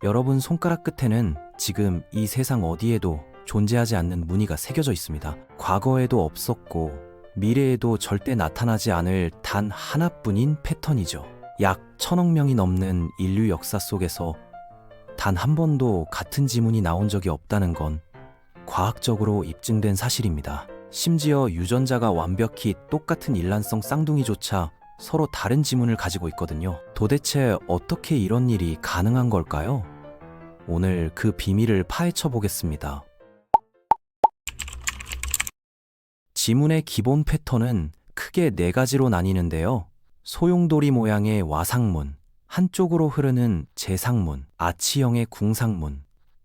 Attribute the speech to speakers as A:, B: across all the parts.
A: 여러분 손가락 끝에는 지금 이 세상 어디에도 존재하지 않는 무늬가 새겨져 있습니다. 과거에도 없었고 미래에도 절대 나타나지 않을 단 하나뿐인 패턴이죠. 약 1000억 명이 넘는 인류 역사 속에서 단 한 번도 같은 지문이 나온 적이 없다는 건 과학적으로 입증된 사실입니다. 심지어 유전자가 완벽히 똑같은 일란성 쌍둥이조차 서로 다른 지문을 가지고 있거든요. 도대체 어떻게 이런 일이 가능한 걸까요? 오늘 그 비밀을 파헤쳐 보겠습니다. 지문의 기본 패턴은 크게 4가지로 나뉘는데요. 소용돌이 모양의 와상문, 한쪽으로 흐르는 재상문, 아치형의 궁상문,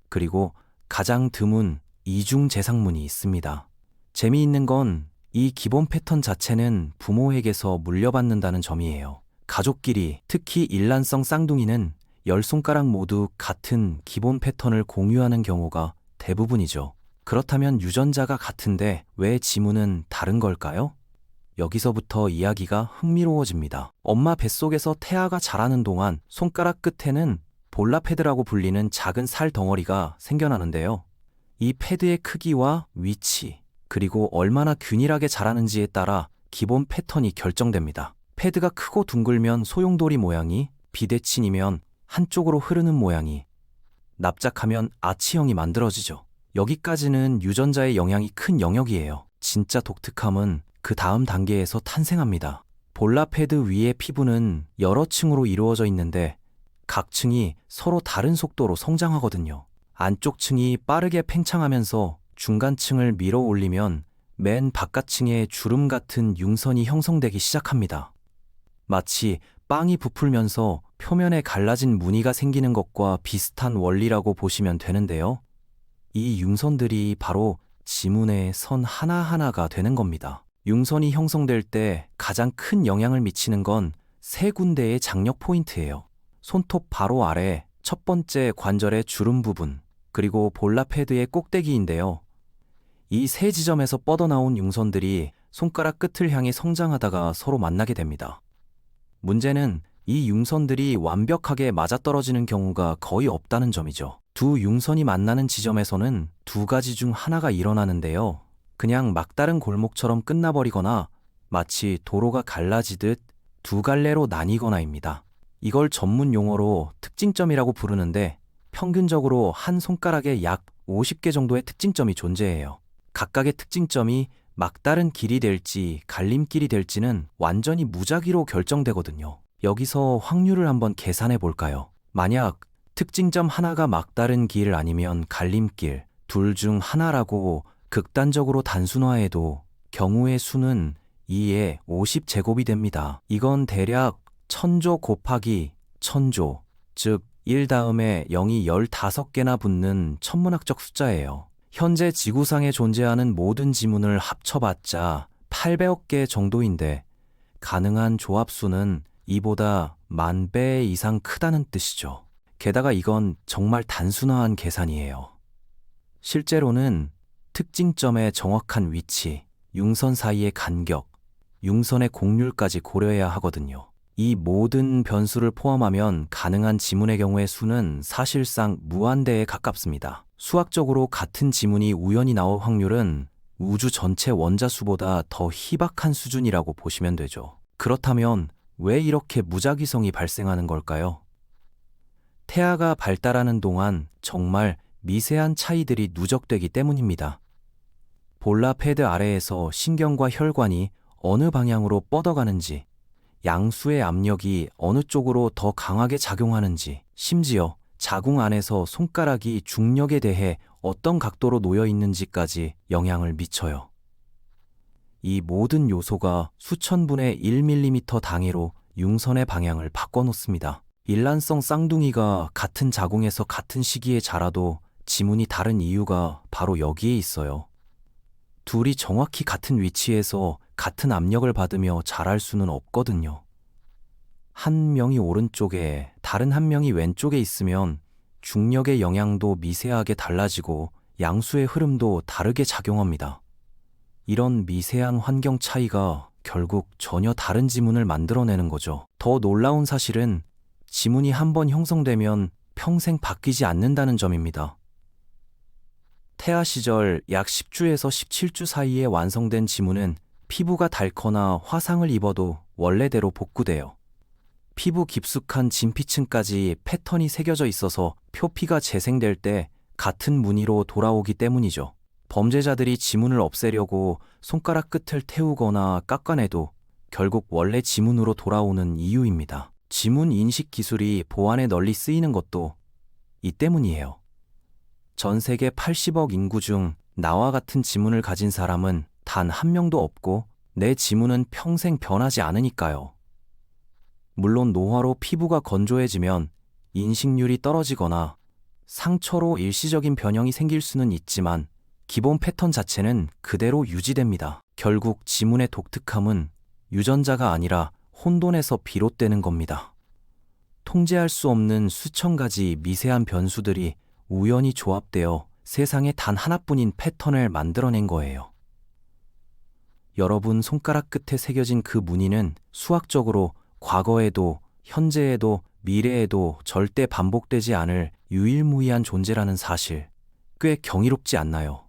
A: 그리고 가장 드문 이중재상문이 있습니다. 재미있는 건 이 기본 패턴 자체는 부모에게서 물려받는다는 점이에요. 가족끼리, 특히 일란성 쌍둥이는 10손가락 모두 같은 기본 패턴을 공유하는 경우가 대부분이죠. 그렇다면 유전자가 같은데 왜 지문은 다른 걸까요? 여기서부터 이야기가 흥미로워집니다. 엄마 뱃속에서 태아가 자라는 동안 손가락 끝에는 볼라 패드라고 불리는 작은 살 덩어리가 생겨나는데요. 이 패드의 크기와 위치, 그리고 얼마나 균일하게 자라는지에 따라 기본 패턴이 결정됩니다. 패드가 크고 둥글면 소용돌이 모양이, 비대칭이면 한쪽으로 흐르는 모양이, 납작하면 아치형이 만들어지죠. 여기까지는 유전자의 영향이 큰 영역이에요. 진짜 독특함은 그 다음 단계에서 탄생합니다. 볼라 패드 위의 피부는 여러 층으로 이루어져 있는데 각 층이 서로 다른 속도로 성장하거든요. 안쪽 층이 빠르게 팽창하면서 중간층을 밀어 올리면 맨 바깥층에 주름 같은 융선이 형성되기 시작합니다. 마치 빵이 부풀면서 표면에 갈라진 무늬가 생기는 것과 비슷한 원리라고 보시면 되는데요. 이 융선들이 바로 지문의 선 하나하나가 되는 겁니다. 융선이 형성될 때 가장 큰 영향을 미치는 건 3군데의 장력 포인트예요. 손톱 바로 아래 첫 번째 관절의 주름 부분, 그리고 볼라 패드의 꼭대기인데요. 이 3지점에서 뻗어나온 융선들이 손가락 끝을 향해 성장하다가 서로 만나게 됩니다. 문제는 이 융선들이 완벽하게 맞아떨어지는 경우가 거의 없다는 점이죠. 두 융선이 만나는 지점에서는 2가지 중 하나가 일어나는데요. 그냥 막다른 골목처럼 끝나버리거나 마치 도로가 갈라지듯 2갈래로 나뉘거나입니다. 이걸 전문 용어로 특징점이라고 부르는데 평균적으로 한 손가락에 약 50개 정도의 특징점이 존재해요. 각각의 특징점이 막다른 길이 될지 갈림길이 될지는 완전히 무작위로 결정되거든요. 여기서 확률을 한번 계산해 볼까요? 만약 특징점 하나가 막다른 길 아니면 갈림길, 둘 중 하나라고 극단적으로 단순화해도 경우의 수는 2의 50제곱이 됩니다. 이건 대략 1000조 곱하기 1000조, 즉 1 다음에 0이 15개나 붙는 천문학적 숫자예요. 현재 지구상에 존재하는 모든 지문을 합쳐봤자 800억 개 정도인데 가능한 조합수는 이보다 10,000배 이상 크다는 뜻이죠. 게다가 이건 정말 단순화한 계산이에요. 실제로는 특징점의 정확한 위치, 융선 사이의 간격, 융선의 곡률까지 고려해야 하거든요. 이 모든 변수를 포함하면 가능한 지문의 경우의 수는 사실상 무한대에 가깝습니다. 수학적으로 같은 지문이 우연히 나올 확률은 우주 전체 원자 수보다 더 희박한 수준이라고 보시면 되죠. 그렇다면 왜 이렇게 무작위성이 발생하는 걸까요? 태아가 발달하는 동안 정말 미세한 차이들이 누적되기 때문입니다. 볼라 패드 아래에서 신경과 혈관이 어느 방향으로 뻗어가는지, 양수의 압력이 어느 쪽으로 더 강하게 작용하는지, 심지어 자궁 안에서 손가락이 중력에 대해 어떤 각도로 놓여 있는지까지 영향을 미쳐요. 이 모든 요소가 수천분의 1mm 단위로 융선의 방향을 바꿔놓습니다. 일란성 쌍둥이가 같은 자궁에서 같은 시기에 자라도 지문이 다른 이유가 바로 여기에 있어요. 둘이 정확히 같은 위치에서 같은 압력을 받으며 자랄 수는 없거든요. 한 명이 오른쪽에 다른 한 명이 왼쪽에 있으면 중력의 영향도 미세하게 달라지고 양수의 흐름도 다르게 작용합니다. 이런 미세한 환경 차이가 결국 전혀 다른 지문을 만들어내는 거죠. 더 놀라운 사실은 지문이 한번 형성되면 평생 바뀌지 않는다는 점입니다. 태아 시절 약 10주에서 17주 사이에 완성된 지문은 피부가 닳거나 화상을 입어도 원래대로 복구돼요. 피부 깊숙한 진피층까지 패턴이 새겨져 있어서 표피가 재생될 때 같은 무늬로 돌아오기 때문이죠. 범죄자들이 지문을 없애려고 손가락 끝을 태우거나 깎아내도 결국 원래 지문으로 돌아오는 이유입니다. 지문 인식 기술이 보안에 널리 쓰이는 것도 이 때문이에요. 전 세계 80억 인구 중 나와 같은 지문을 가진 사람은 단 한 명도 없고 내 지문은 평생 변하지 않으니까요. 물론 노화로 피부가 건조해지면 인식률이 떨어지거나 상처로 일시적인 변형이 생길 수는 있지만 기본 패턴 자체는 그대로 유지됩니다. 결국 지문의 독특함은 유전자가 아니라 혼돈에서 비롯되는 겁니다. 통제할 수 없는 수천 가지 미세한 변수들이 우연히 조합되어 세상에 단 하나뿐인 패턴을 만들어낸 거예요. 여러분 손가락 끝에 새겨진 그 무늬는 수학적으로 과거에도 현재에도 미래에도 절대 반복되지 않을 유일무이한 존재라는 사실, 꽤 경이롭지 않나요?